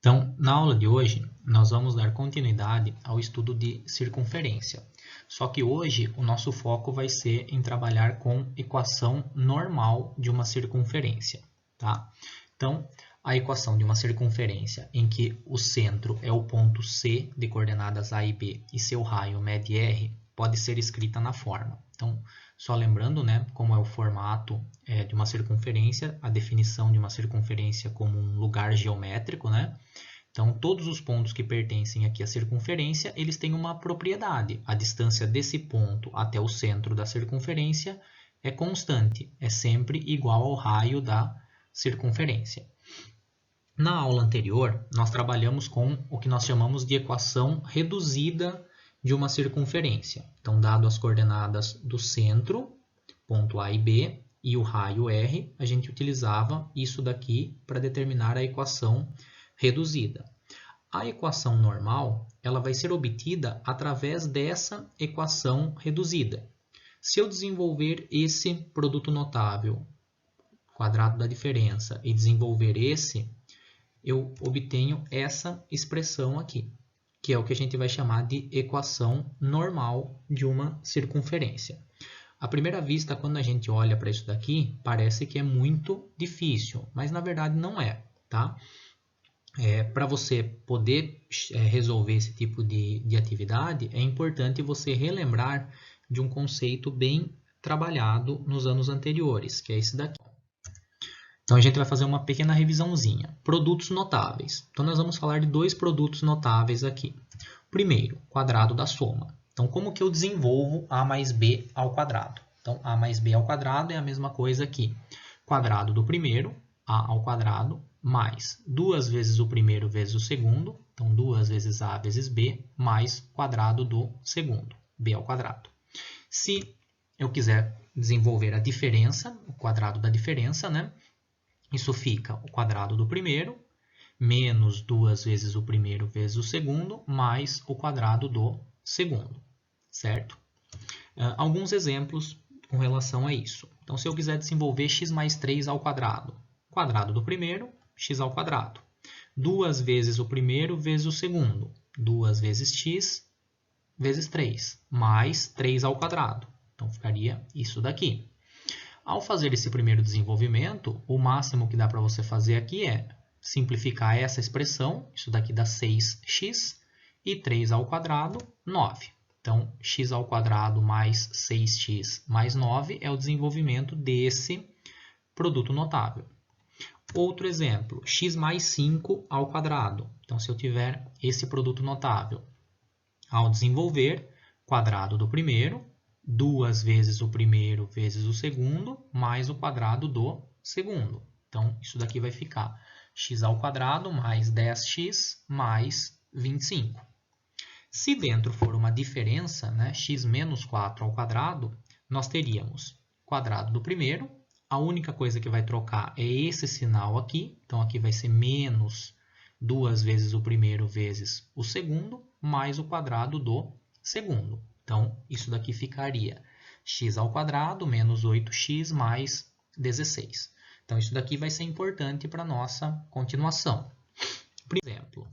Então, na aula de hoje, nós vamos dar continuidade ao estudo de circunferência. Só que hoje o nosso foco vai ser em trabalhar com equação normal de uma circunferência, tá? Então, a equação de uma circunferência em que o centro é o ponto C de coordenadas A e B e seu raio mede R, pode ser escrita na forma. Então, só lembrando, né, como é o formato de uma circunferência, a definição de uma circunferência como um lugar geométrico, né? Então, todos os pontos que pertencem aqui à circunferência, eles têm uma propriedade. A distância desse ponto até o centro da circunferência é constante, é sempre igual ao raio da circunferência. Na aula anterior, nós trabalhamos com o que nós chamamos de equação reduzida de uma circunferência. Então, dado as coordenadas do centro, ponto A e B, e o raio R, a gente utilizava isso daqui para determinar a equação reduzida. A equação normal, ela vai ser obtida através dessa equação reduzida. Se eu desenvolver esse produto notável, quadrado da diferença, e desenvolver esse, eu obtenho essa expressão aqui, que é o que a gente vai chamar de equação normal de uma circunferência. À primeira vista, quando a gente olha para isso daqui, parece que é muito difícil, mas na verdade não é, tá? Para você poder resolver esse tipo de atividade, é importante você relembrar de um conceito bem trabalhado nos anos anteriores, que é esse daqui. Então, a gente vai fazer uma pequena revisãozinha. Produtos notáveis. Então, nós vamos falar de dois produtos notáveis aqui. Primeiro, quadrado da soma. Então, como que eu desenvolvo A mais B ao quadrado? Então, A mais B ao quadrado é a mesma coisa aqui. Quadrado do primeiro, A ao quadrado, mais 2 vezes o primeiro vezes o segundo. Então, 2 vezes A vezes B, mais quadrado do segundo, B ao quadrado. Se eu quiser desenvolver a diferença, o quadrado da diferença, né? Isso fica o quadrado do primeiro, menos 2 vezes o primeiro vezes o segundo, mais o quadrado do segundo, certo? Alguns exemplos com relação a isso. Então, se eu quiser desenvolver x mais 3 ao quadrado, quadrado do primeiro, x ao quadrado. 2 vezes o primeiro vezes o segundo, 2 vezes x vezes 3, mais 3 ao quadrado. Então, ficaria isso daqui. Ao fazer esse primeiro desenvolvimento, o máximo que dá para você fazer aqui é simplificar essa expressão, isso daqui dá 6x, e 3 ao quadrado, 9. Então, x ao quadrado mais 6x mais 9 é o desenvolvimento desse produto notável. Outro exemplo, x mais 5 ao quadrado. Então, se eu tiver esse produto notável, ao desenvolver, quadrado do primeiro, 2 vezes o primeiro vezes o segundo, mais o quadrado do segundo. Então, isso daqui vai ficar x ao quadrado mais 10x mais 25. Se dentro for uma diferença, né, x menos 4 ao quadrado, nós teríamos quadrado do primeiro. A única coisa que vai trocar é esse sinal aqui. Então, aqui vai ser menos 2 vezes o primeiro vezes o segundo, mais o quadrado do segundo. Então, isso daqui ficaria x ao quadrado menos 8x mais 16. Então, isso daqui vai ser importante para a nossa continuação. Por exemplo,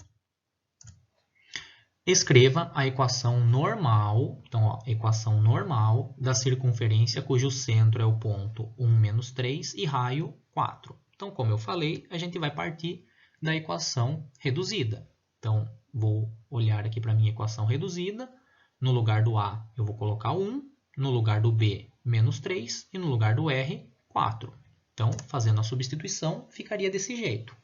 escreva a equação normal, então, ó, equação normal da circunferência cujo centro é o ponto 1 menos 3 e raio 4. Então, como eu falei, a gente vai partir da equação reduzida. Então, vou olhar aqui para a minha equação reduzida. No lugar do A, eu vou colocar 1. No lugar do B, menos 3. E no lugar do R, 4. Então, fazendo a substituição, ficaria desse jeito.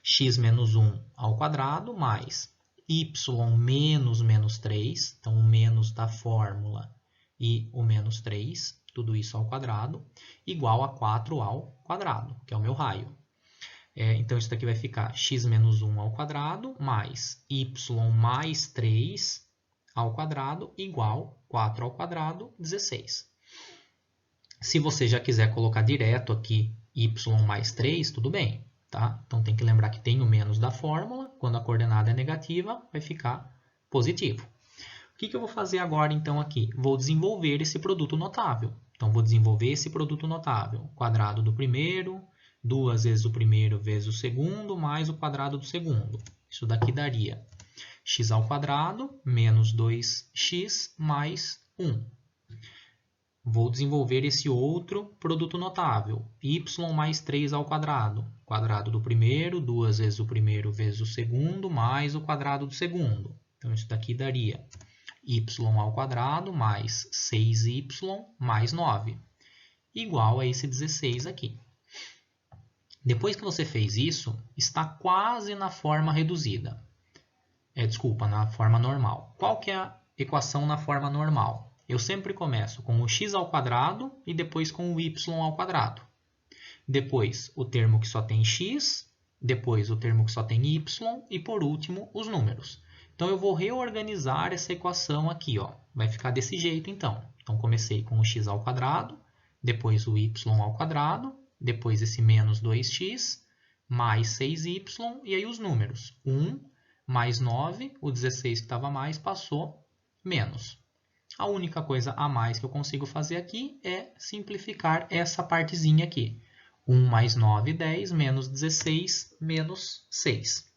X menos 1 ao quadrado, mais y menos menos 3. Então, o menos da fórmula e o menos 3. Tudo isso ao quadrado. Igual a 4 ao quadrado, que é o meu raio. Então, isso daqui vai ficar x menos 1 ao quadrado, mais y mais 3 ao quadrado igual 4 ao quadrado, 16. Se você já quiser colocar direto aqui y mais 3, tudo bem, tá? Então, tem que lembrar que tem o menos da fórmula. Quando a coordenada é negativa, vai ficar positivo. O que eu vou fazer agora, então, aqui? Vou desenvolver esse produto notável. Então, vou desenvolver esse produto notável. Quadrado do primeiro, 2 vezes o primeiro vezes o segundo, mais o quadrado do segundo. Isso daqui daria x ao quadrado menos 2x mais 1. Vou desenvolver esse outro produto notável, y mais 3 ao quadrado. Quadrado do primeiro, 2 vezes o primeiro vezes o segundo, mais o quadrado do segundo. Então, isso daqui daria y ao quadrado mais 6y mais 9, igual a esse 16 aqui. Depois que você fez isso, está quase na forma reduzida. Desculpa, na forma normal. Qual que é a equação na forma normal? Eu sempre começo com o x ao quadrado e depois com o y ao quadrado. Depois o termo que só tem x, depois o termo que só tem y e por último os números. Então eu vou reorganizar essa equação aqui, ó. Vai ficar desse jeito então. Então comecei com o x ao quadrado, depois o y ao quadrado, depois esse menos 2x, mais 6y e aí os números. 1 mais 9, o 16 que estava mais passou menos. A única coisa a mais que eu consigo fazer aqui é simplificar essa partezinha aqui. 1 mais 9, 10, menos 16, menos 6.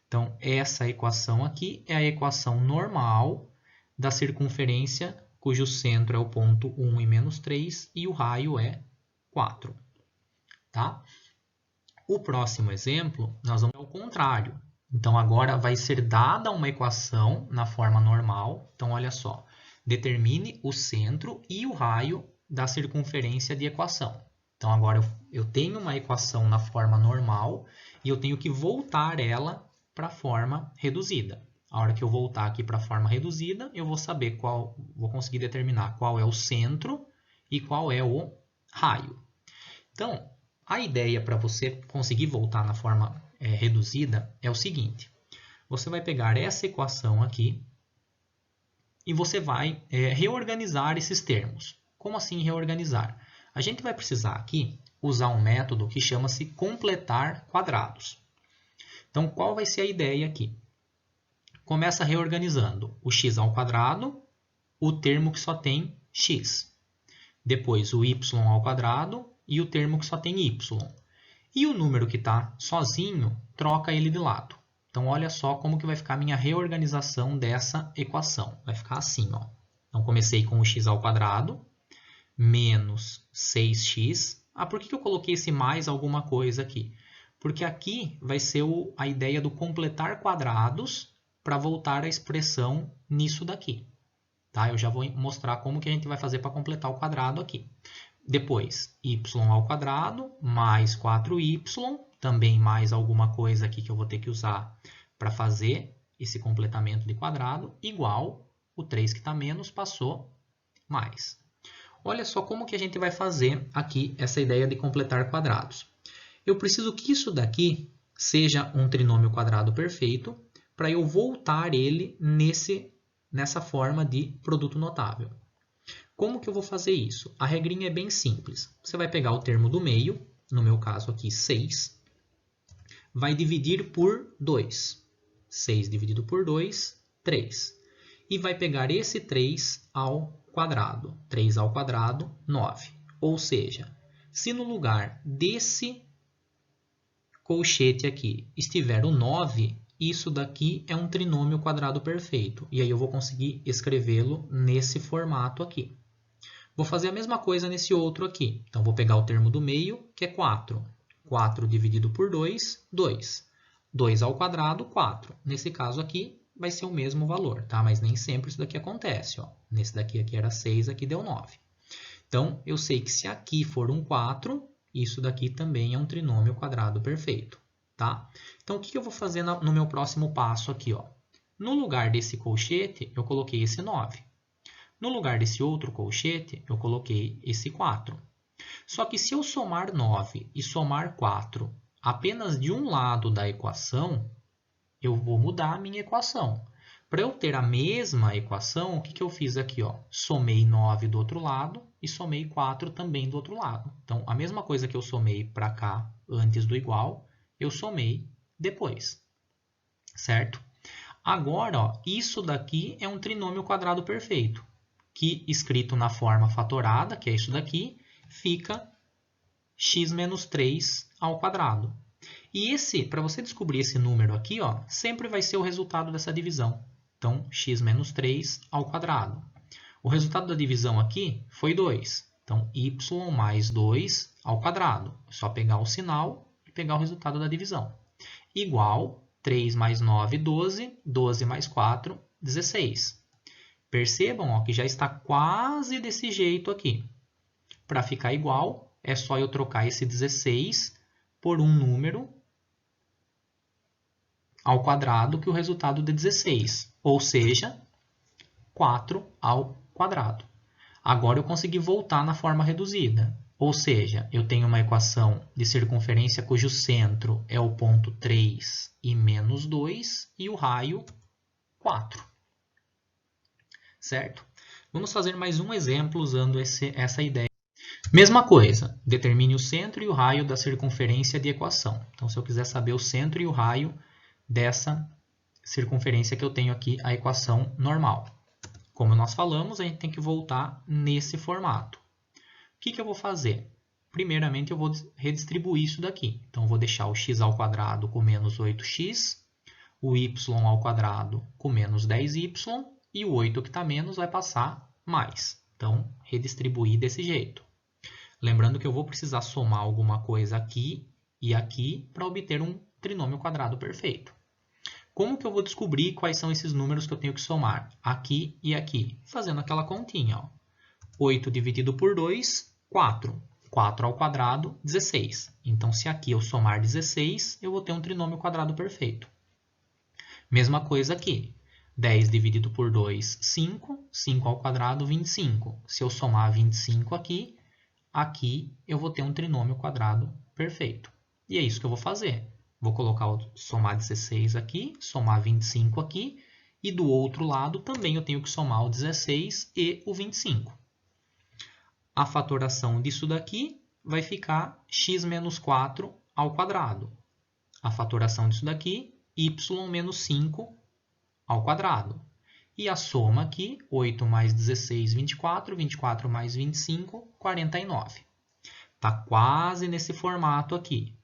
Então, essa equação aqui é a equação normal da circunferência, cujo centro é o ponto 1 e menos 3 e o raio é 4. Tá? O próximo exemplo, nós vamos ao contrário. Então, agora vai ser dada uma equação na forma normal. Então, olha só. Determine o centro e o raio da circunferência de equação. Então, agora eu tenho uma equação na forma normal e eu tenho que voltar ela para a forma reduzida. A hora que eu voltar aqui para a forma reduzida, eu vou saber vou conseguir determinar qual é o centro e qual é o raio. Então, a ideia para você conseguir voltar na forma reduzida é o seguinte. Você vai pegar essa equação aqui e você vai reorganizar esses termos. Como assim reorganizar? A gente vai precisar aqui usar um método que chama-se completar quadrados. Então, qual vai ser a ideia aqui? Começa reorganizando o x ao quadrado, o termo que só tem x. Depois o y ao quadrado e o termo que só tem y. E o número que está sozinho, troca ele de lado. Então, olha só como que vai ficar a minha reorganização dessa equação. Vai ficar assim, ó. Então, comecei com o x ao quadrado, menos 6x. Por que eu coloquei esse mais alguma coisa aqui? Porque aqui vai ser a ideia do completar quadrados para voltar a expressão nisso daqui. Tá? Eu já vou mostrar como que a gente vai fazer para completar o quadrado aqui. Depois, y ao quadrado mais 4y, também mais alguma coisa aqui que eu vou ter que usar para fazer esse completamento de quadrado, igual o 3 que está menos passou mais. Olha só como que a gente vai fazer aqui essa ideia de completar quadrados. Eu preciso que isso daqui seja um trinômio quadrado perfeito para eu voltar ele nessa forma de produto notável. Como que eu vou fazer isso? A regrinha é bem simples. Você vai pegar o termo do meio, no meu caso aqui 6, vai dividir por 2. 6 dividido por 2, 3. E vai pegar esse 3 ao quadrado. 3 ao quadrado, 9. Ou seja, se no lugar desse colchete aqui estiver o 9, isso daqui é um trinômio quadrado perfeito. E aí eu vou conseguir escrevê-lo nesse formato aqui. Vou fazer a mesma coisa nesse outro aqui. Então, vou pegar o termo do meio, que é 4. 4 dividido por 2, 2. 2 ao quadrado, 4. Nesse caso aqui, vai ser o mesmo valor, tá? Mas nem sempre isso daqui acontece, ó. Nesse daqui aqui era 6, aqui deu 9. Então, eu sei que se aqui for um 4, isso daqui também é um trinômio quadrado perfeito, tá? Então, o que eu vou fazer no meu próximo passo aqui, ó? No lugar desse colchete, eu coloquei esse 9. No lugar desse outro colchete, eu coloquei esse 4. Só que se eu somar 9 e somar 4 apenas de um lado da equação, eu vou mudar a minha equação. Para eu ter a mesma equação, o que eu fiz aqui? Ó? Somei 9 do outro lado e somei 4 também do outro lado. Então, a mesma coisa que eu somei para cá antes do igual, eu somei depois. Certo? Agora, ó, isso daqui é um trinômio quadrado perfeito, que escrito na forma fatorada, que é isso daqui, fica x menos 3 ao quadrado. E para você descobrir esse número aqui, ó, sempre vai ser o resultado dessa divisão. Então, x menos 3 ao quadrado. O resultado da divisão aqui foi 2. Então, y mais 2 ao quadrado. É só pegar o sinal e pegar o resultado da divisão. Igual 3 mais 9, 12. 12 mais 4, 16. Percebam, ó, que já está quase desse jeito aqui. Para ficar igual, é só eu trocar esse 16 por um número ao quadrado, que o resultado de 16, ou seja, 4 ao quadrado. Agora eu consegui voltar na forma reduzida, ou seja, eu tenho uma equação de circunferência cujo centro é o ponto 3 e menos 2 e o raio 4. Certo? Vamos fazer mais um exemplo usando essa ideia. Mesma coisa, determine o centro e o raio da circunferência de equação. Então, se eu quiser saber o centro e o raio dessa circunferência que eu tenho aqui, a equação normal. Como nós falamos, a gente tem que voltar nesse formato. O que eu vou fazer? Primeiramente, eu vou redistribuir isso daqui. Então, eu vou deixar o x ao quadrado com menos 8x, o y ao quadrado com menos 10y, e o 8 que está menos vai passar mais. Então, redistribuir desse jeito. Lembrando que eu vou precisar somar alguma coisa aqui e aqui para obter um trinômio quadrado perfeito. Como que eu vou descobrir quais são esses números que eu tenho que somar? Aqui e aqui. Fazendo aquela continha. Ó. 8 dividido por 2, 4. 4 ao quadrado, 16. Então, se aqui eu somar 16, eu vou ter um trinômio quadrado perfeito. Mesma coisa aqui. 10 dividido por 2, 5. 5 ao quadrado, 25. Se eu somar 25 aqui, aqui eu vou ter um trinômio quadrado perfeito. E é isso que eu vou fazer. Vou colocar o somar 16 aqui, somar 25 aqui, e do outro lado também eu tenho que somar o 16 e o 25. A fatoração disso daqui vai ficar x menos 4 ao quadrado. A fatoração disso daqui, y menos 5 ao quadrado. E a soma aqui, 8 mais 16, 24, 24 mais 25, 49. Está quase nesse formato aqui.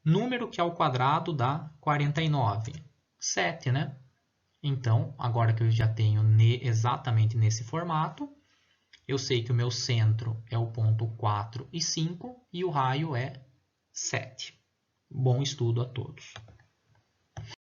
Número que ao quadrado dá 49. 7, né? Então, agora que eu já tenho exatamente nesse formato, eu sei que o meu centro é o ponto 4 e 5 e o raio é 7. Bom estudo a todos.